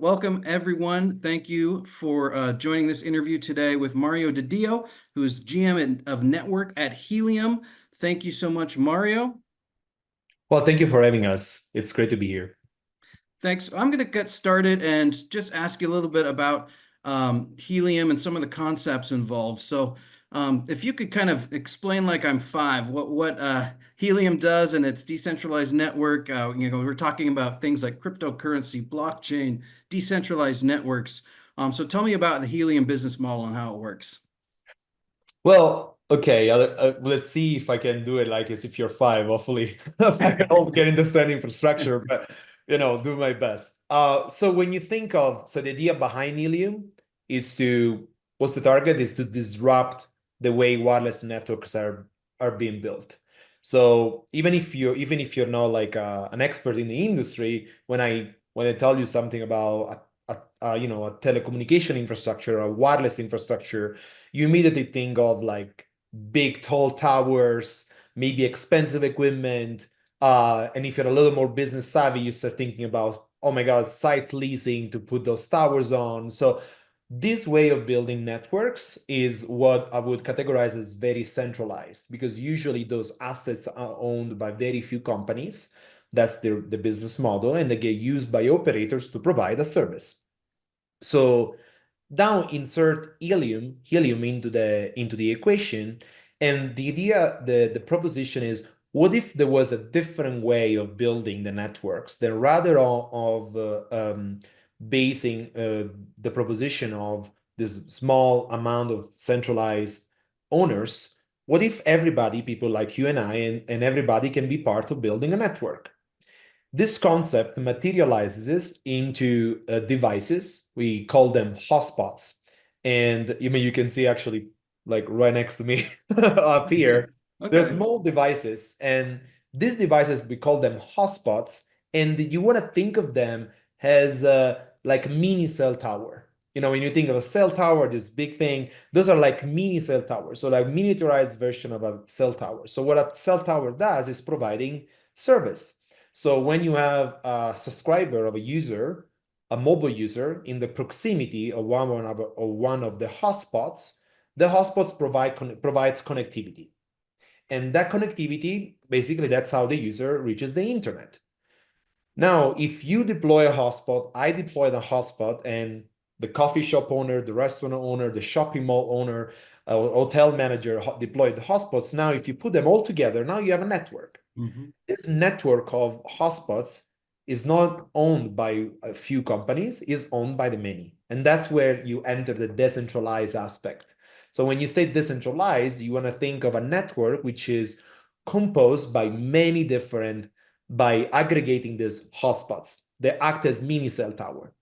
welcome everyone. Thank you for joining this interview today with Mario DiDio, who is GM of Network at Helium. Thank you so much, Mario. Well, thank you for having us. It's great to be here. Thanks. I'm going to get started and just ask you a little bit about Helium and some of the concepts involved. So, if you could kind of explain, like I'm five, what Helium does and its decentralized network. We're talking about things like cryptocurrency, blockchain, decentralized networks. So, tell me about the Helium business model and how it works. Well, okay, let's see if I can do it like as if you're five. Hopefully, I can all get understand infrastructure, but do my best. So when you think of, so the idea behind Helium is what's the target? Is to disrupt the way wireless networks are being built. So even if you're not like an expert in the industry, when I tell you something about a telecommunication infrastructure, a wireless infrastructure, you immediately think of like big tall towers, maybe expensive equipment. And if you're a little more business savvy, you start thinking about, oh my God, site leasing to put those towers on. So this way of building networks is what I would categorize as very centralized, because usually those assets are owned by very few companies. That's the business model, and they get used by operators to provide a service. So now insert helium into the equation, and the idea, the proposition is, what if there was a different way of building the networks, that rather of basing the proposition of this small amount of centralized owners, what if everybody, people like you and I, and everybody can be part of building a network? This concept materializes into devices. We call them hotspots. And you can see actually like right next to me up here, there's Okay. small devices. And these devices, we call them hotspots. And you want to think of them as like mini cell tower. When you think of a cell tower, this big thing, those are like mini cell towers. So like miniaturized version of a cell tower. So what a cell tower does is providing service. So when you have a subscriber of a user, a mobile user, in the proximity of one of the hotspots, the hotspots provides connectivity. And that connectivity, basically, that's how the user reaches the internet. Now, if you deploy a hotspot, I deploy the hotspot, and the coffee shop owner, the restaurant owner, the shopping mall owner, hotel manager deployed the hotspots. Now, if you put them all together, now you have a network. Mhm. This network of hotspots is not owned by a few companies, is owned by the many. And that's where you enter the decentralized aspect. So when you say decentralized, you want to think of a network which is composed by aggregating these hotspots. They act as mini cell tower.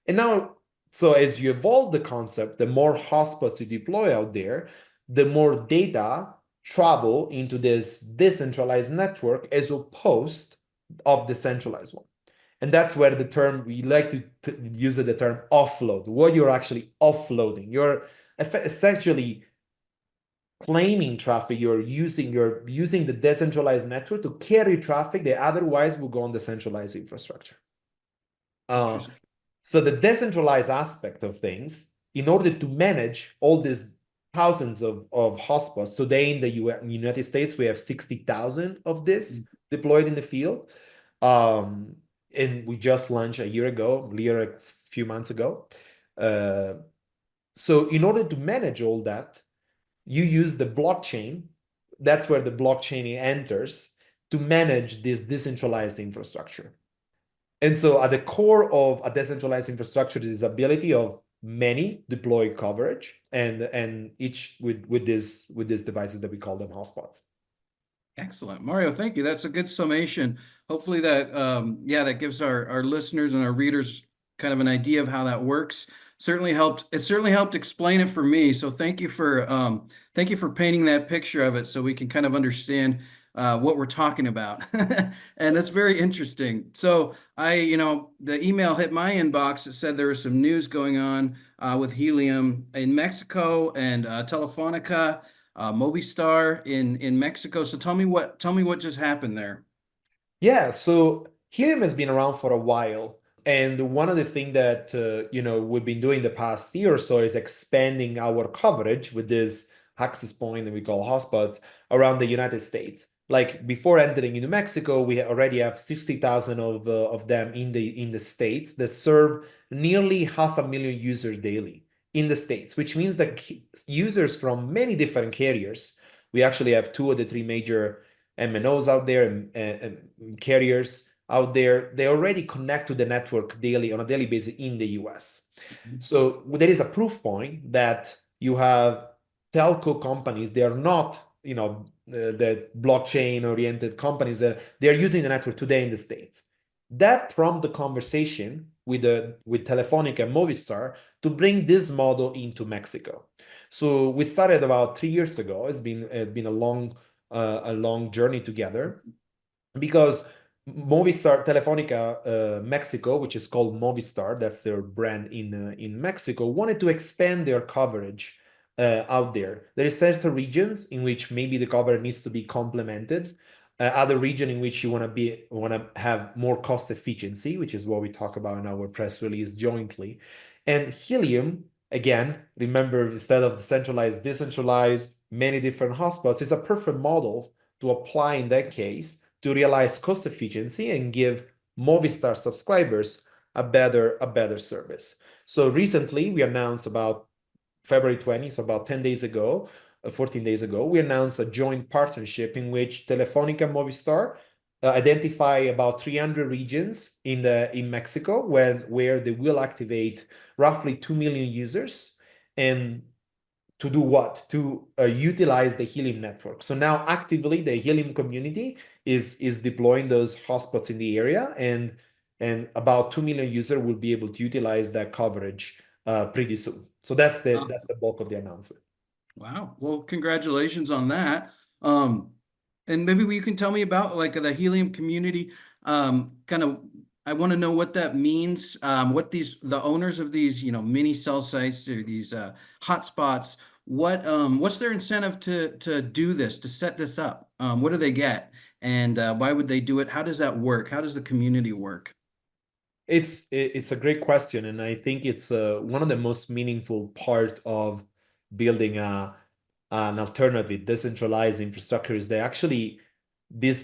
And now, so as you evolve the concept, the more hotspots you deploy out there, the more data travel into this decentralized network as opposed of the centralized one. And that's where the term, we like to use the term offload, what you're actually offloading. You're essentially claiming traffic. You're using the decentralized network to carry traffic that otherwise will go on the centralized infrastructure. Interesting. So the decentralized aspect of things, in order to manage all these thousands of hotspots, today in the United States, we have 60,000 of this deployed in the field. And we just launched a few months ago. So in order to manage all that, you use the blockchain. That's where the blockchain enters to manage this decentralized infrastructure. And so at the core of a decentralized infrastructure is the ability of many deploy coverage, and each with these devices that we call them hotspots. Excellent. Mario, thank you. That's a good summation. Hopefully that, that gives our listeners and our readers kind of an idea of how that works. It certainly helped explain it for me. So thank you for painting that picture of it so we can kind of understand what we're talking about. And that's very interesting. So the email hit my inbox. It said there was some news going on with Helium in Mexico and Telefonica, Movistar in Mexico. So tell me what just happened there. Yeah, so Helium has been around for a while. And one of the things that we've been doing the past year or so is expanding our coverage with this access point that we call hotspots around the United States. Like before entering into Mexico, we already have 60,000 of them in the states that serve nearly 500,000 users daily in the states, which means that users from many different carriers. We actually have two of the three major MNOs out there and carriers out there. They already connect to the network daily on a daily basis in the US. So there is a proof point that you have telco companies. They are not, the blockchain oriented companies that they are using the network today in the States. That prompted the conversation with Telefonica and Movistar to bring this model into Mexico. So we started about 3 years ago. It's been a long journey together, because Movistar, Telefonica Mexico, which is called Movistar, that's their brand in Mexico, wanted to expand their coverage out there. There is certain regions in which maybe the coverage needs to be complemented. Other region in which you want to have more cost efficiency, which is what we talk about in our press release jointly. And Helium, again, remember, instead of decentralized, many different hotspots, is a perfect model to apply in that case to realize cost efficiency and give Movistar subscribers a better service. So recently we announced about February 20th, so about 10 days ago, 14 days ago, we announced a joint partnership in which Telefonica and Movistar identify about 300 regions in Mexico where they will activate roughly 2 million users. And to do what? To utilize the Helium network. So now actively the Helium community is deploying those hotspots in the area, and about 2 million users will be able to utilize that coverage pretty soon. So that's the bulk of the announcement. Wow. Well, congratulations on that. Um, and maybe you can tell me about like the Helium community. Kind of, I want to know what that means. What the owners of these, mini cell sites or these hotspots, what's their incentive to do this, to set this up? What do they get? And why would they do it? How does that work? How does the community work? It's a great question, and I think it's one of the most meaningful part of building an alternative decentralized infrastructure is that actually this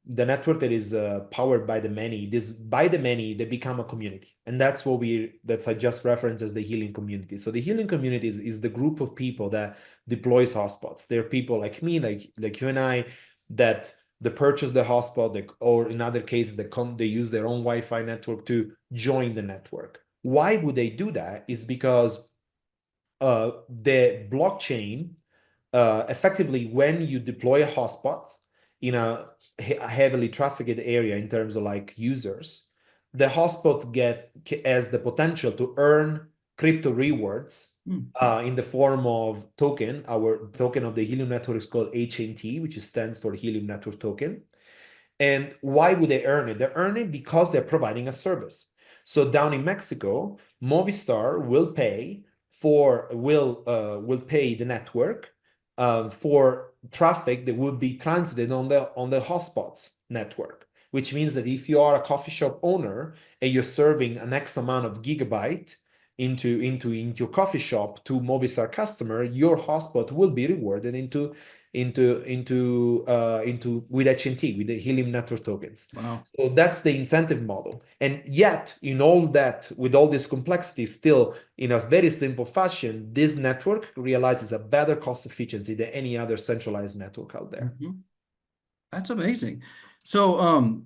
the network that is powered by the many, this by the many, they become a community, and that's I just referenced as the Healing community. So the Healing community is the group of people that deploys hotspots. They're people like me, like you and I, that they purchase the hotspot, or in other cases, they use their own Wi-Fi network to join the network. Why would they do that? Is because the blockchain, effectively, when you deploy a hotspot in a heavily trafficked area in terms of like users, the hotspot has the potential to earn crypto rewards in the form of token. Our token of the Helium network is called HNT, which stands for Helium Network Token. And why would they earn it? They earn it because they're providing a service. So down in Mexico, Movistar will pay the network for traffic that will be transited on the hotspots network, which means that if you are a coffee shop owner and you're serving an X amount of gigabyte into your coffee shop to Movistar customer, your hotspot will be rewarded into with HNT, with the Helium network tokens. Wow. So that's the incentive model. And yet, in all that, with all this complexity, still in a very simple fashion, this network realizes a better cost efficiency than any other centralized network out there. Mhm. That's amazing. So,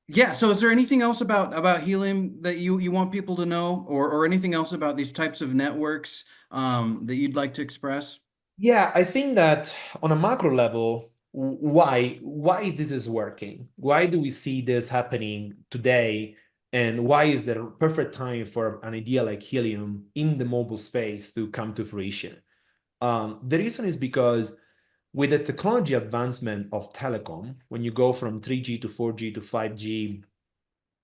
yeah. So, is there anything else about Helium that you want people to know, or anything else about these types of networks that you'd like to express? Yeah, I think that on a macro level, why this is working? Why do we see this happening today? And why is the perfect time for an idea like Helium in the mobile space to come to fruition? The reason is because with the technology advancement of telecom, when you go from 3G to 4G to 5G,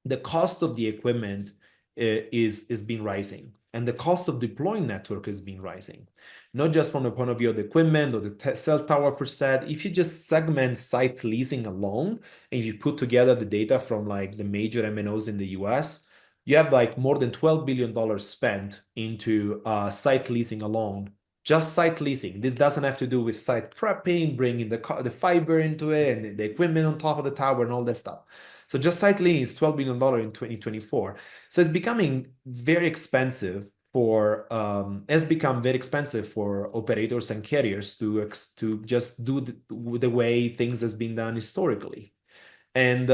the cost of the equipment is been rising. and the cost of deploying network has been rising. Not just from the point of view of the equipment or the cell tower per se. If you just segment site leasing alone, and if you put together the data from like the major MNOs in the US, you have like more than $12 billion spent into site leasing alone. Just site leasing. This doesn't have to do with site prepping, bringing the fiber into it and the equipment on top of the tower and all that stuff. So just site leasing is $12 billion in 2024. So it's becoming very expensive has become very expensive for operators and carriers to just do the way things has been done historically. And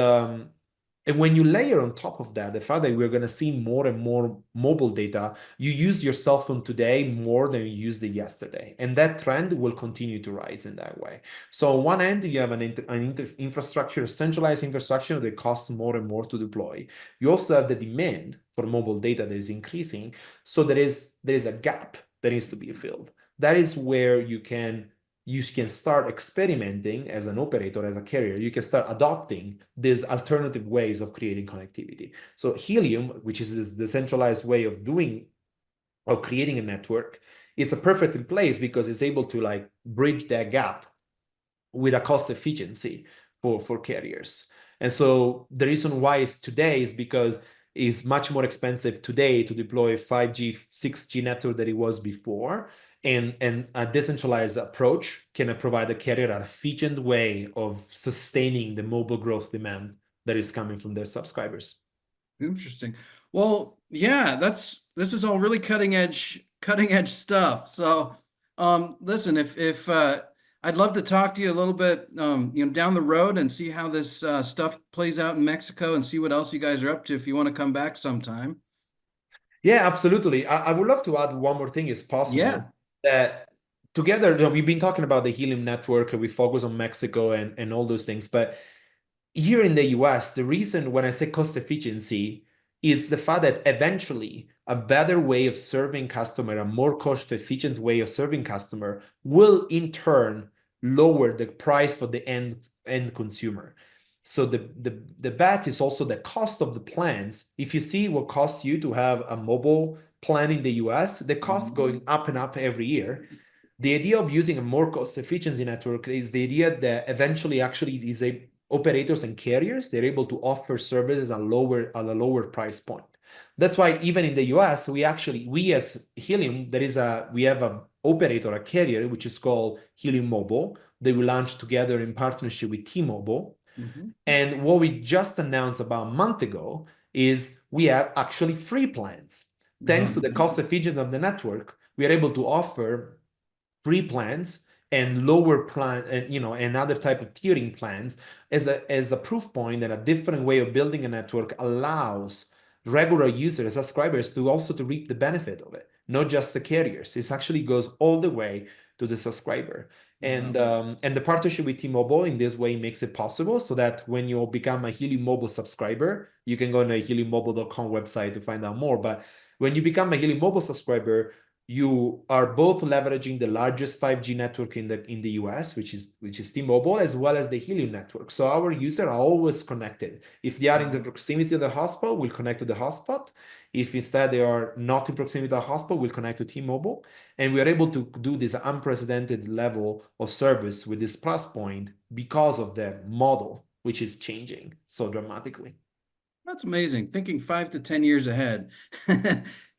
when you layer on top of that the fact that we're going to see more and more mobile data, you use your cell phone today more than you used it yesterday. And that trend will continue to rise in that way. So on one end, you have an infrastructure, centralized infrastructure that costs more and more to deploy. You also have the demand for mobile data that is increasing. So there is a gap that needs to be filled. That is where you can start experimenting as an operator, as a carrier. You can start adopting these alternative ways of creating connectivity. So Helium, which is this decentralized way of creating a network, is a perfect place because it's able to like bridge that gap with a cost efficiency for carriers. And so the reason why it's today is because it's much more expensive today to deploy 5G, 6G network than it was before. And a decentralized approach can provide a carrier an efficient way of sustaining the mobile growth demand that is coming from their subscribers. Interesting. Well, yeah, this is all really cutting edge stuff. So, listen, if I'd love to talk to you a little bit, down the road and see how this stuff plays out in Mexico and see what else you guys are up to if you want to come back sometime. Yeah, absolutely. I would love to add one more thing, if possible, Yeah. that together, we've been talking about the Helium network, and we focus on Mexico and all those things, but here in the US, the reason when I say cost efficiency is the fact that eventually a better way of serving customer, a more cost efficient way of serving customer will in turn lower the price for the end consumer. So the bet is also the cost of the plans. If you see what costs you to have a mobile plan in the US, the cost going up and up every year. The idea of using a more cost efficiency network is the idea that eventually actually is a operators and carriers, they're able to offer services at a lower price point. That's why even in the US, we as Helium, we have a operator, a carrier, which is called Helium Mobile. They will launch together in partnership with T-Mobile. Mhm. And what we just announced about a month ago is we have actually free plans. Thanks to the cost efficiency of the network, we are able to offer free plans and lower plan and other type of tiering plans as a proof point that a different way of building a network allows regular users, subscribers to also to reap the benefit of it, not just the carriers. It actually goes all the way to the subscriber. And the partnership with T-Mobile in this way makes it possible so that when you become a Helium Mobile subscriber, you can go on the heliummobile.com website to find out more. But when you become a Helium Mobile subscriber, you are both leveraging the largest 5G network in the US, which is T-Mobile, as well as the Helium network. So our users are always connected. If they are in the proximity of the hotspot, we'll connect to the hotspot. If instead they are not in proximity to the hotspot, we'll connect to T-Mobile. And we are able to do this unprecedented level of service with this plus point because of the model, which is changing so dramatically. That's amazing. Thinking 5 to 10 years ahead.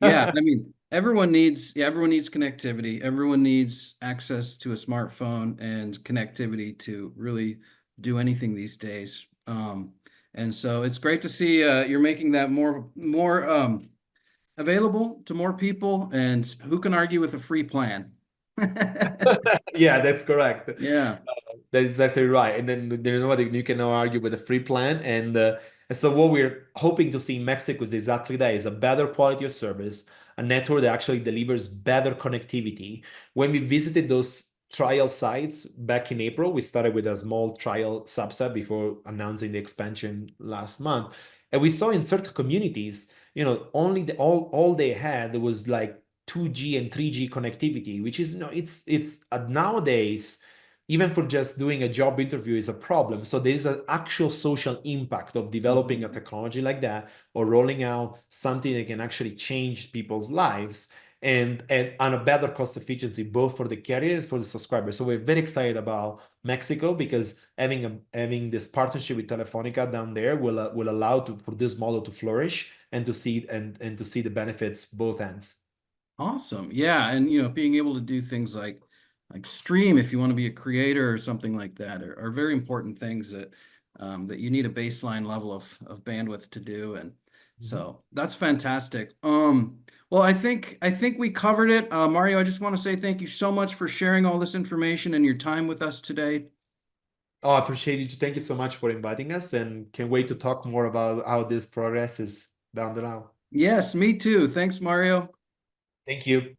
Yeah, I mean, everyone needs connectivity. Everyone needs access to a smartphone and connectivity to really do anything these days. And so it's great to see you're making that more available to more people. And who can argue with a free plan? Yeah, that's correct. Yeah. That's exactly right. And then there's nobody you can now argue with a free plan. And so what we're hoping to see in Mexico is exactly that, is a better quality of service, a network that actually delivers better connectivity. When we visited those trial sites back in April, we started with a small trial subset before announcing the expansion last month. And we saw in certain communities, only all they had was like 2G and 3G connectivity, which is, it's nowadays even for just doing a job interview is a problem. So there is an actual social impact of developing a technology like that, or rolling out something that can actually change people's lives, and on a better cost efficiency, both for the carrier and for the subscriber. So we're very excited about Mexico, because having this partnership with Telefonica down there will allow for this model to flourish, and to see to see the benefits both ends. Awesome. Yeah. And, being able to do things like stream, if you want to be a creator or something like that, are very important things that you need a baseline level of bandwidth to do. And so that's fantastic. Well, I think we covered it. Mario, I just want to say thank you so much for sharing all this information and your time with us today. Oh, I appreciate you. Thank you so much for inviting us, and can't wait to talk more about how this progresses down the line. Yes, me too. Thanks, Mario. Thank you.